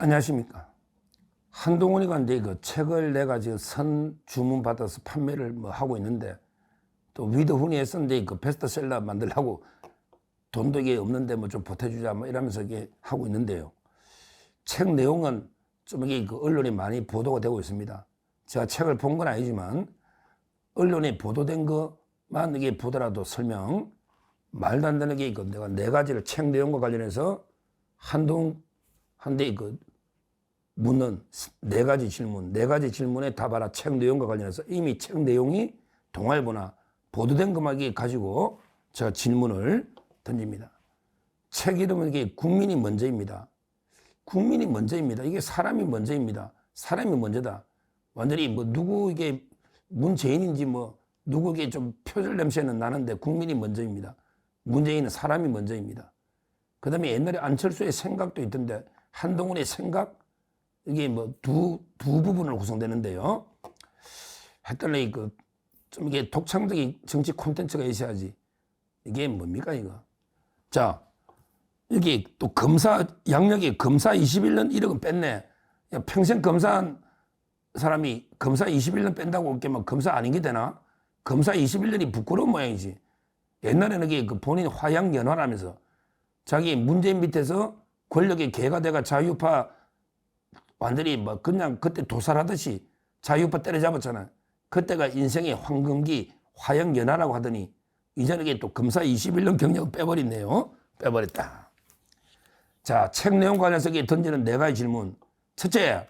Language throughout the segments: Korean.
안녕하십니까. 한동훈이가 이제 그 책을 내가 지금 선 주문 받아서 판매를 뭐 하고 있는데 또 위드훈이에서 이제 그 베스트셀러 만들려고 돈도 이게 없는데 뭐 좀 보태주자 뭐 이러면서 이게 하고 있는데요. 책 내용은 좀 이게 그 언론이 많이 보도가 되고 있습니다. 제가 책을 본 건 아니지만 언론에 보도된 것만 이게 보더라도 설명 말도 안 되는 게 있고 내가 네 가지를 책 내용과 관련해서 한동훈한테 그 묻는 네 가지 질문에 답하라 책 내용과 관련해서 이미 책 내용이 동아일보나 보도된 것만 가지고 제가 질문을 던집니다. 책 이름은 이게 국민이 먼저입니다. 국민이 먼저입니다. 이게 사람이 먼저입니다. 사람이 먼저다. 완전히 뭐 누구 이게 문재인인지 뭐 누구에게 좀 표절 냄새는 나는데 국민이 먼저입니다. 문재인은 사람이 먼저입니다. 그 다음에 옛날에 안철수의 생각도 있던데 한동훈의 생각 이게 뭐 두 부분으로 구성되는데요. 했더니 좀 이게 독창적인 정치 콘텐츠가 있어야지. 이게 뭡니까 이거? 자, 여기 또 검사 양력에 검사 21년 1억은 뺐네. 야, 평생 검사한 사람이 검사 21년 뺀다고 올게 막 검사 아닌 게 되나? 검사 21년이 부끄러운 모양이지. 옛날에는 이게 그 본인 화양연화라면서 자기 문재인 밑에서 권력의 개가 돼가 자유파 완전히 뭐 그냥 그때 도살하듯이 자유파 때려잡았잖아. 그때가 인생의 황금기 화양연화라고 하더니 이제는 이게 또 검사 21년 경력을 빼버렸네요. 빼버렸다. 자, 책 내용 관련해서 던지는 네 가지 질문. 첫째,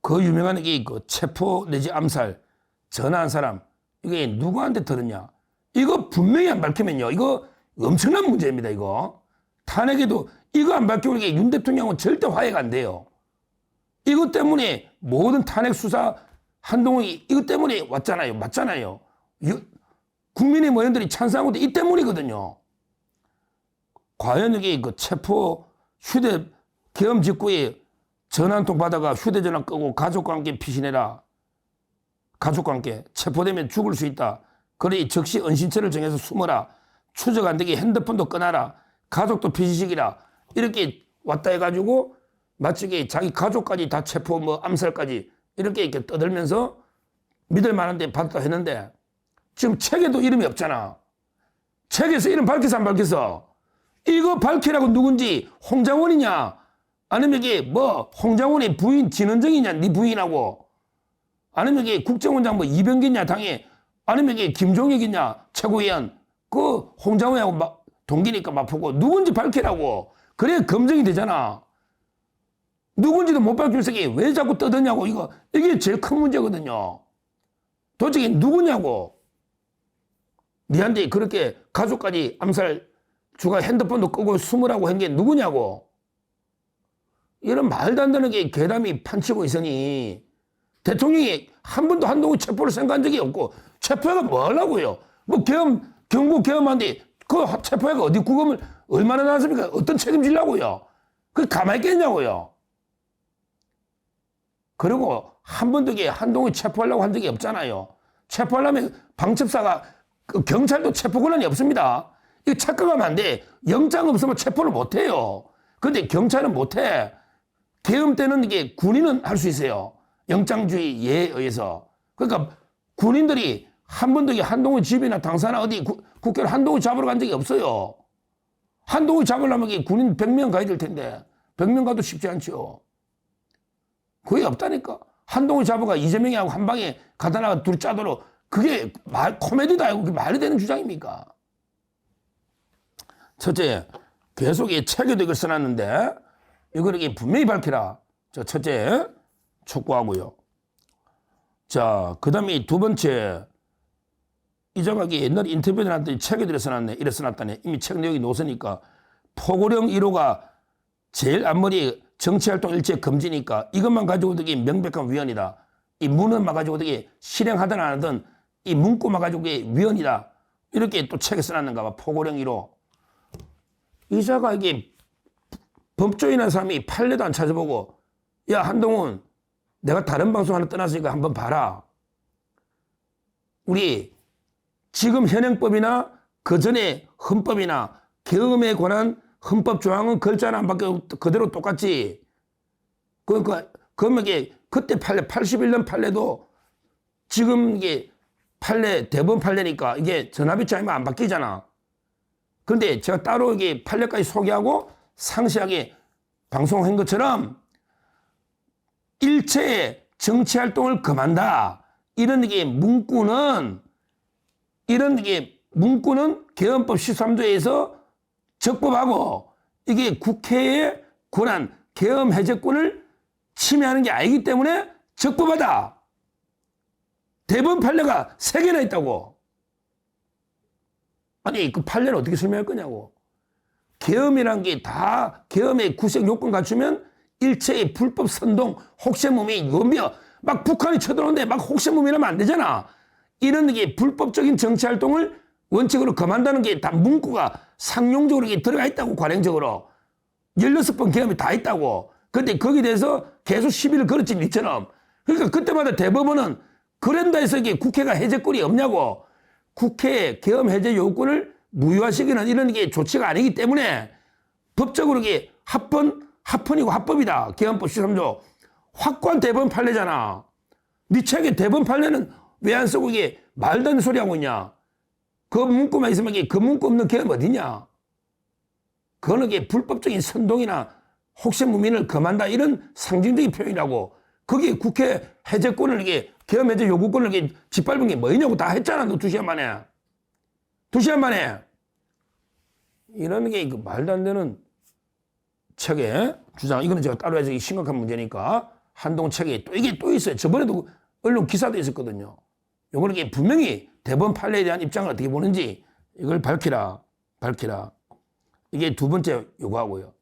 그 유명한 게 그 체포 내지 암살 전화한 사람 이게 누구한테 들었냐? 이거 분명히 안 밝히면요. 이거 엄청난 문제입니다. 이거 탄핵에도 이거 안 밝히면 윤 대통령은 절대 화해가 안 돼요. 이것 때문에 모든 탄핵 수사 한동훈이 이것 때문에 왔잖아요. 맞잖아요. 국민의 의원들이 찬성한 것도 이 때문이거든요. 과연 이게 그 체포 계엄 직후에 전화 한 통 받아가 휴대전화 끄고 가족과 함께 피신해라. 가족과 함께 체포되면 죽을 수 있다. 그러니 즉시 은신처를 정해서 숨어라. 추적 안 되게 핸드폰도 끊어라. 가족도 피신시키라. 이렇게 왔다 해가지고 마치 자기 가족까지 다 체포 뭐 암살까지 이렇게 떠들면서 믿을 만한데 받았다 했는데 지금 책에도 이름이 없잖아. 책에서 이름 밝혀서 안 밝혀서 이거 밝히라고 누군지 홍장원이냐 아니면 이게 뭐 홍장원의 부인 진원정이냐 네 부인하고 아니면 이게 국정원장 뭐 이병기냐 당에 아니면 이게 김종혁이냐 최고위원 그 홍장원하고 동기니까 맞보고 누군지 밝히라고 그래야 검증이 되잖아. 누군지도 못 밝히면서 왜 자꾸 떠드냐고 이게 제일 큰 문제거든요. 도대체 누구냐고. 니한테 그렇게 가족까지 암살 주가 핸드폰도 끄고 숨으라고 한 게 누구냐고. 이런 말도 안 되는 게 괴담이 판치고 있으니 대통령이 한 번도 한동훈 체포를 생각한 적이 없고 체포가 뭐라고요. 뭐 경고 계엄한데 그 체포가 어디 구금을 얼마나 나왔습니까? 어떤 책임지려고요. 그 가만히 있겠냐고요. 그리고 한 번도 한동훈 체포하려고 한 적이 없잖아요. 체포하려면 방첩사가 경찰도 체포 권한이 없습니다. 이거 착각하면 안 돼. 영장 없으면 체포를 못 해요. 근데 경찰은 못 해. 계엄 때는 이게 군인은 할 수 있어요. 영장주의에 의해서. 그러니까 군인들이 한 번도 한동훈 집이나 당사나 어디 국회를 한동훈 잡으러 간 적이 없어요. 한동훈 잡으려면 군인 100명 가야 될 텐데 100명 가도 쉽지 않죠. 거의 없다니까. 한동훈 잡아가 이재명이하고 한 방에 가다나가 둘이 짜도록 그게 코미디도 아니고 그게 말이 되는 주장입니까? 첫째, 계속 책에도 이걸 써놨는데 이걸 분명히 밝히라. 첫째, 촉구하고요. 자, 그 다음에 두 번째, 이자각이 옛날 인터뷰에 나왔더니 책에도 써놨네. 이래 써놨다네. 이미 책 내용이 노서니까 포고령 1호가 제일 앞머리 정치활동 일체 금지니까 이것만 가지고도 명백한 위헌이다. 이 문헌만 가지고도 실행하든 안 하든 이 문구만 가지고 위헌이다. 이렇게 또 책에 써놨는가 봐. 포고령 1호. 이자가 법조인한 사람이 판례도 안 찾아보고 야 한동훈 내가 다른 방송 하나 떠났으니까 한번 봐라. 우리 지금 현행법이나 그 전에 헌법이나 계엄에 관한 헌법 조항은 글자는 안 바뀌고 그대로 똑같지. 그러니까 그러면 이게 그때 판례 81년 판례도 지금 이게 판례 대법원 판례니까 이게 전압일치 아니면 안 바뀌잖아. 그런데 제가 따로 이게 판례까지 소개하고 상세하게 방송한 것처럼 일체의 정치 활동을 금한다. 이런 게 문구는 개헌법 13조에서 적법하고 이게 국회의 권한 계엄 해제권을 침해하는 게 아니기 때문에 적법하다. 대법원 판례가 3개나 있다고. 아니 그 판례를 어떻게 설명할 거냐고. 계엄이란 게 다 계엄의 구색 요건 갖추면 일체의 불법 선동, 혹세무민, 유언비어 막 북한이 쳐들어오는데 막 혹세무민하면 안 되잖아. 이런 게 불법적인 정치활동을 원칙으로 금한다는 게 다 문구가 상용적으로 들어가 있다고. 관행적으로 16번 계엄이 다 있다고. 근데 거기에 대해서 계속 시비를 걸었지 니처럼. 그러니까 그때마다 대법원은 그런다 해서 이게 국회가 해제권이 없냐고. 국회의 계엄 해제 요구권을 무효화시키는 이런 게 조치가 아니기 때문에 법적으로 이게 합헌이고 합법이다. 계헌법 13조. 확고한 대법원 판례잖아. 네 책에 대법원 판례는 왜 안 쓰고 이게 말도 안 되는 소리 하고 있냐. 그 문구만 있으면 이게 그 문구 없는 계엄 어디냐. 그거는 이게 불법적인 선동이나 혹세무민을 금한다 이런 상징적인 표현이라고. 거기에 국회 해제권을 이게 계엄 해제 요구권을 이게 짓밟은 게 뭐냐고 다 했잖아. 너 2시간 만에. 2시간 만에. 이런 게 그 말도 안 되는 책에 주장. 이거는 제가 따로 해서 심각한 문제니까 한동훈 책에 또 이게 또 있어요. 저번에도 언론 기사도 있었거든요. 요거는 이게 분명히 대법원 판례에 대한 입장을 어떻게 보는지 이걸 밝히라. 이게 2번째 요구하고요.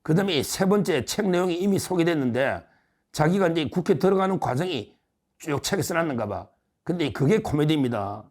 그 다음에 3번째 책 내용이 이미 소개됐는데 자기가 이제 국회 들어가는 과정이 쭉 책에 써놨는가 봐. 근데 그게 코미디입니다.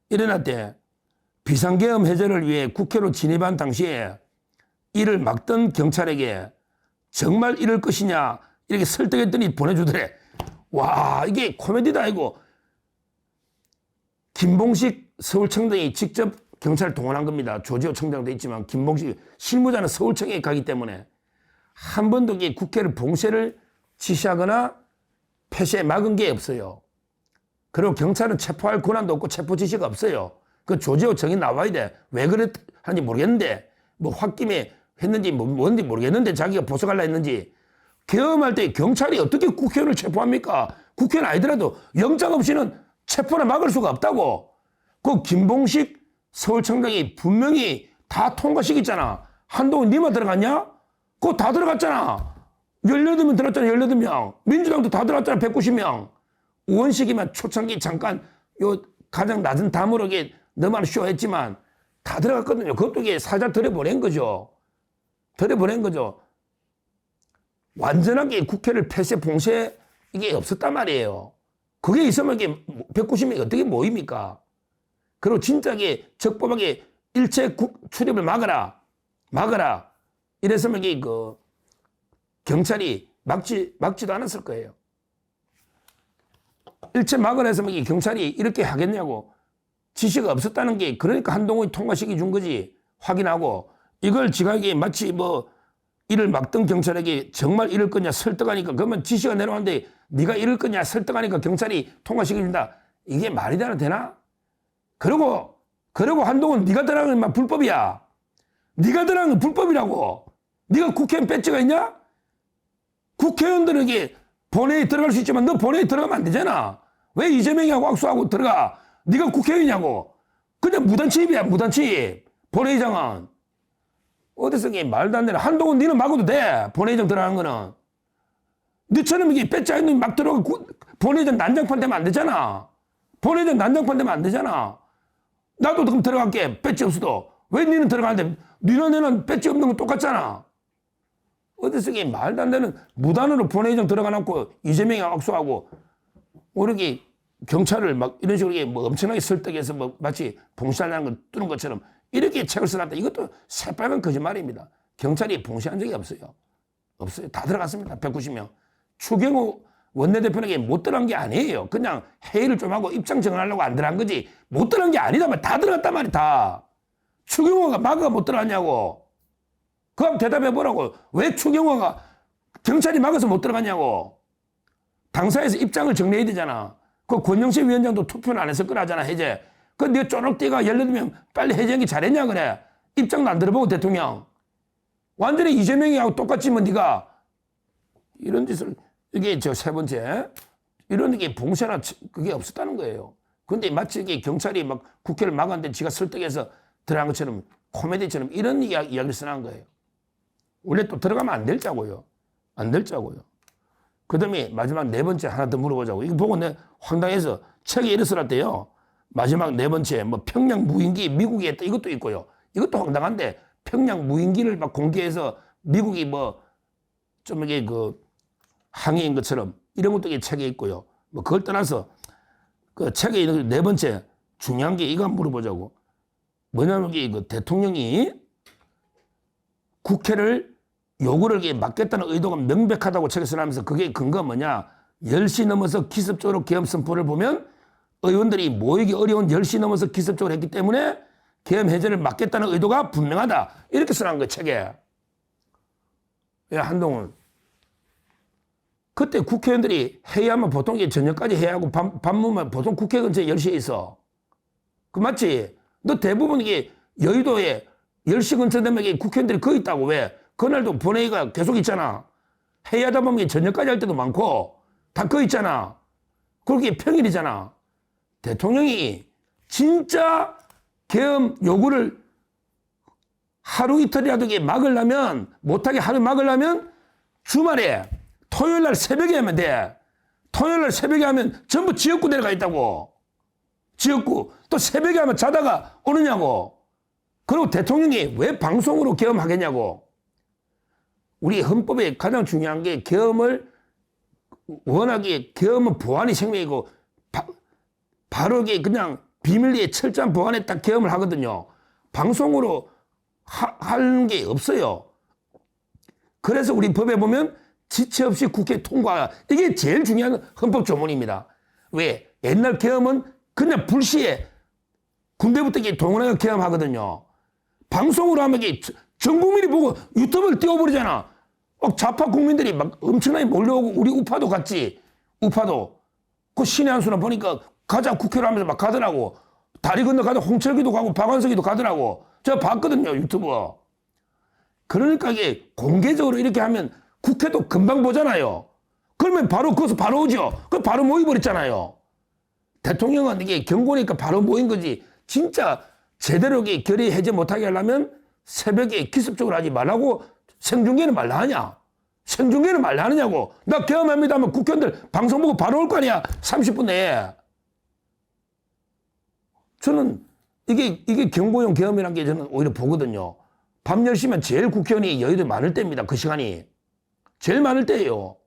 일어났대. 비상계엄 해제를 위해 국회로 진입한 당시에 이를 막던 경찰에게 정말 이럴 것이냐 이렇게 설득했더니 보내주더래. 와 이게 코미디다 아니고. 김봉식 서울청장이 직접 경찰을 동원한 겁니다. 조지호 청장도 있지만 김봉식 실무자는 서울청에 가기 때문에 한 번도 이게 국회를 봉쇄를 지시하거나 폐쇄 막은 게 없어요. 그리고 경찰은 체포할 권한도 없고 체포 지시가 없어요. 그 조지호 정이 나와야 돼. 왜 그랬는지 모르겠는데 뭐 홧김에 했는지 뭔지 모르겠는데 자기가 보석하려 했는지. 계엄할 때 경찰이 어떻게 국회의원을 체포합니까? 국회는 아니더라도 영장 없이는 체포나 막을 수가 없다고. 그 김봉식 서울청장이 분명히 다 통과시켰잖아. 한동훈 니만 들어갔냐? 그거 다 들어갔잖아. 18명 들어갔잖아. 18명. 민주당도 다 들어갔잖아. 190명. 우원식이만 초창기 잠깐 요 가장 낮은 담으로 너만 쇼했지만 다 들어갔거든요. 그것도 이게 살짝 들여보낸 거죠. 완전하게 국회를 폐쇄 봉쇄 이게 없었단 말이에요. 그게 있으면 이게 190명이 어떻게 모입니까? 그리고 진짜 이게 적법하게 일체 출입을 막아라. 이랬으면 이게 그 경찰이 막지도 않았을 거예요. 일체 막으라 했으면 이게 경찰이 이렇게 하겠냐고. 지시가 없었다는 게 그러니까 한동훈이 통과시켜 준 거지. 확인하고 이걸 지가 이게 마치 뭐 이를 막던 경찰에게 정말 이럴 거냐 설득하니까 그러면 지시가 내려왔는데 네가 이럴 거냐 설득하니까 경찰이 통과시켜 준다. 이게 말이 되나? 그리고 한동훈 네가 들어간 건 불법이야. 네가 들어간 건 불법이라고. 네가 국회의원 배지가 있냐? 국회의원들에게 본회의 들어갈 수 있지만 너 본회의 들어가면 안 되잖아. 왜 이재명이하고 악수하고 들어가? 네가 국회의원이냐고. 그냥 무단침입이야. 무단침입. 본회의장은. 어디서 이게 말도 안 되나. 한동훈 니는 막아도 돼. 본회의장 들어가는 거는. 너처럼 이게 배지 있는 막 들어가 본회의장 난장판 되면 안 되잖아. 본회의장 난장판 되면 안 되잖아. 나도 그럼 들어갈게. 배지 없어도. 왜 니는 들어가는데 니는 배지 없는 건 똑같잖아. 어디서 이게 말도 안 되는 무단으로 본회의장 들어가 놓고 이재명이 악수하고 오르기 경찰을 막 이런 식으로 뭐 엄청나게 설득해서 뭐 마치 봉쇄하려는 걸 뚫는 것처럼 이렇게 책을 써놨다. 이것도 새빨간 거짓말입니다. 경찰이 봉쇄한 적이 없어요. 다 들어갔습니다. 190명. 추경호 원내대표에게 못 들어간 게 아니에요. 그냥 회의를 좀 하고 입장 정하려고 안 들어간 거지. 못 들어간 게 아니다. 다 들어갔단 말이야. 다. 추경호가 마그가 못 들어갔냐고. 그럼 대답해 보라고. 왜 추경호가 경찰이 막아서 못 들어갔냐고. 당사에서 입장을 정리해야 되잖아. 그 권영세 위원장도 투표는 안 했을 거라잖아, 해제. 그 네 쪼록띠가 18명 빨리 해제하기 잘했냐, 그래. 입장도 안 들어보고 대통령. 완전히 이재명이하고 똑같지, 뭐, 네가. 이런 짓을, 이게 저 세 번째. 이런 게 봉쇄나 그게 없었다는 거예요. 근데 마치 이게 경찰이 막 국회를 막았는데 지가 설득해서 들어간 것처럼 코미디처럼 이런 이야기를 쓰는 거예요. 원래 또 들어가면 안 될 자고요. 안 될 자고요. 그 다음에 마지막 네 번째 하나 더 물어보자고. 이거 보고 내가 황당해서 책에 이래 써놨대요. 마지막 네 번째, 뭐 평양 무인기 미국이 했다. 이것도 있고요. 이것도 황당한데 평양 무인기를 막 공개해서 미국이 뭐 좀 이게 그 항의인 것처럼 이런 것도 이 책에 있고요. 뭐 그걸 떠나서 그 책에 있는 네 번째 중요한 게 이거 한번 물어보자고. 뭐냐면 이게 그 대통령이 국회를 요구를 막겠다는 의도가 명백하다고 책에 써나면서 그게 근거가 뭐냐. 10시 넘어서 기습적으로 계엄 선포를 보면 의원들이 모이기 어려운 10시 넘어서 기습적으로 했기 때문에 계엄 해제를 막겠다는 의도가 분명하다. 이렇게 써놓은 거야, 책에. 야, 한동훈. 그때 국회의원들이 회의하면 보통 저녁까지 회의하고 밥 먹으면 보통 국회 근처에 10시에 있어. 그 맞지? 너 대부분 이게 여의도에 10시 근처 되면 이게 국회의원들이 거기 있다고. 왜? 그날도 본회의가 계속 있잖아. 회의하다 보면 저녁까지 할 때도 많고 다 거기 있잖아. 그렇게 평일이잖아. 대통령이 진짜 계엄 요구를 하루 이틀이라도 막으려면, 못하게 하루 막으려면 주말에 토요일 날 새벽에 하면 돼. 토요일 날 새벽에 하면 전부 지역구 내려가 있다고. 지역구. 또 새벽에 하면 자다가 오느냐고. 그리고 대통령이 왜 방송으로 계엄하겠냐고. 우리 헌법에 가장 중요한 게 계엄을 워낙에 계엄은 보안이 생명이고 바로 그냥 비밀리에 철저한 보안에 딱 계엄을 하거든요. 방송으로 하는 게 없어요. 그래서 우리 법에 보면 지체 없이 국회 통과. 이게 제일 중요한 헌법 조문입니다. 왜? 옛날 계엄은 그냥 불시에 군대부터 동원해서 계엄하거든요. 방송으로 하면 전 국민이 보고 유튜브를 띄워버리잖아. 좌파 국민들이 막 엄청나게 몰려오고 우리 우파도 갔지. 우파도. 그 신의 한 수나 보니까 가자 국회로 하면서 막 가더라고. 다리 건너 가다 홍철기도 가고 박완석이도 가더라고. 제가 봤거든요, 유튜브. 그러니까 이게 공개적으로 이렇게 하면 국회도 금방 보잖아요. 그러면 바로 거기서 바로 오죠. 그 바로 모여버렸잖아요. 대통령은 이게 경고니까 바로 모인 거지. 진짜 제대로 결의 해제 못하게 하려면 새벽에 기습적으로 하지 말라고 생중계는 말라 하냐? 생중계는 말라 하느냐고. 나 계엄합니다 하면 국회의원들 방송 보고 바로 올 거 아니야. 30분 내에. 저는 이게 경고용 계엄이라는 게 저는 오히려 보거든요. 밤 10시면 제일 국회의원이 여의도에 많을 때입니다. 그 시간이. 제일 많을 때예요.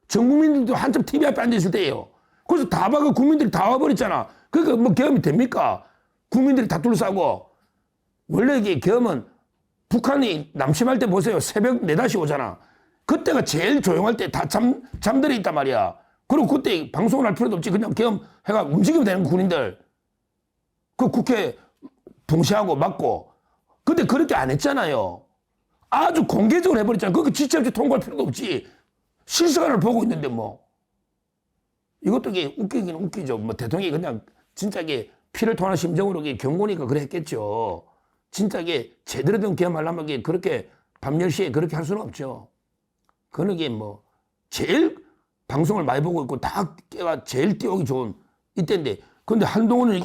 전 국민들도 한참 TV 앞에 앉아있을 때예요. 그래서 다 봐가 국민들이 다 와버렸잖아. 그러니까 뭐 계엄이 됩니까? 국민들이 다 둘러싸고. 원래 이게 계엄은 북한이 남침할 때 보세요. 새벽 4, 5시 오잖아. 그때가 제일 조용할 때 다 잠들어 있단 말이야. 그리고 그때 방송을 할 필요도 없지. 그냥 계엄 해가 움직이면 되는 군인들. 그 국회 봉쇄하고 막고. 근데 그렇게 안 했잖아요. 아주 공개적으로 해버렸잖아. 그거 지체 없이 통과할 필요도 없지. 실시간을 보고 있는데 뭐. 이것도 이게 웃기긴 웃기죠. 뭐 대통령이 그냥 진짜 이게 피를 토하는 심정으로 이게 경고니까 그래 했겠죠. 진짜 이게 제대로 된 계엄하려면 이게 그렇게 밤 10시에 그렇게 할 수는 없죠. 그는 이게 뭐 제일 방송을 많이 보고 있고 다 깨가 제일 띄우기 좋은 이때인데. 근데 한동훈은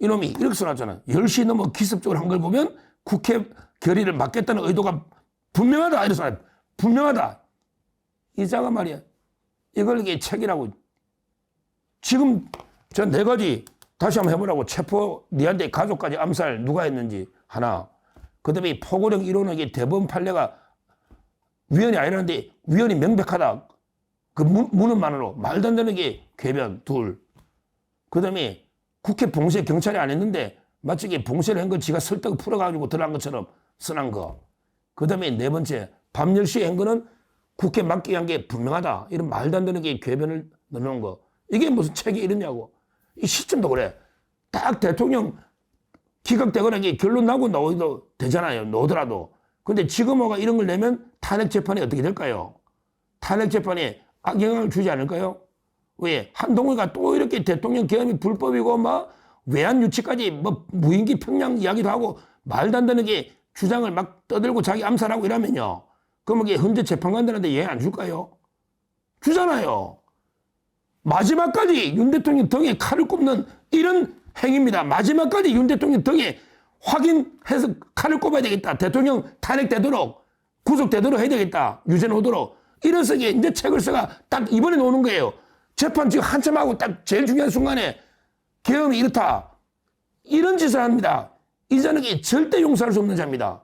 이놈이 이렇게 써놨잖아. 10시 넘어 기습적으로 한 걸 보면 국회 결의를 막겠다는 의도가 분명하다. 이래서 분명하다. 이자가 말이야. 이걸 이게 책이라고. 지금 저 4가지 다시 한번 해보라고. 체포, 니한테 가족까지 암살 누가 했는지 하나. 그 다음에 포고령 1호는 대법원 판례가 위헌이 아니라는데 위헌이 명백하다. 그 문헌만으로 말도 안 되는 게 궤변 둘. 그 다음에 국회 봉쇄 경찰이 안 했는데 마치 이게 봉쇄를 한 거 지가 설득을 풀어가지고 들어간 것처럼 써난 거. 그 다음에 4번째, 밤 10시에 한 거는 국회 막기 한 게 분명하다. 이런 말도 안 되는 게 궤변을 넣어놓은 거. 이게 무슨 책이 이러냐고. 이 시점도 그래. 딱 대통령 기각되거나 이게 결론 나고 나오도 되잖아요. 나오더라도. 근데 지금 뭐가 이런 걸 내면 탄핵 재판이 어떻게 될까요? 탄핵 재판에 악영향을 주지 않을까요? 왜? 한동훈이가 또 이렇게 대통령 계엄이 불법이고 막 외환 유치까지 뭐 무인기 평양 이야기도 하고 말도 안 되는 게 주장을 막 떠들고 자기 암살하고 이러면요. 그럼 이게 헌재 재판관들한테 영향 안 줄까요? 주잖아요. 마지막까지 윤 대통령 등에 칼을 꼽는 이런 행위입니다. 마지막까지 윤 대통령 등에 확인해서 칼을 꼽아야 되겠다. 대통령 탄핵되도록 구속되도록 해야 되겠다. 유죄는 오도록. 이래서 이제 책을 써가 딱 이번에 오는 거예요. 재판 지금 한참 하고 딱 제일 중요한 순간에 계엄이 이렇다. 이런 짓을 합니다. 이 자는 절대 용서할 수 없는 자입니다.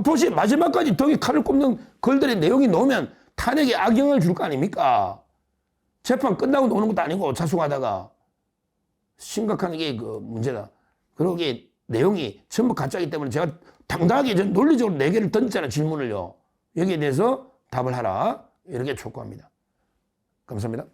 보시 마지막까지 등에 칼을 꼽는 글들의 내용이 나오면 탄핵에 악영향을 줄 거 아닙니까? 재판 끝나고 노는 것도 아니고 자숙하다가 심각한 게 그 문제다. 그리고 이게 내용이 전부 가짜이기 때문에 제가 당당하게 논리적으로 4개를 던졌잖아요. 질문을요. 여기에 대해서 답을 하라. 이렇게 촉구합니다. 감사합니다.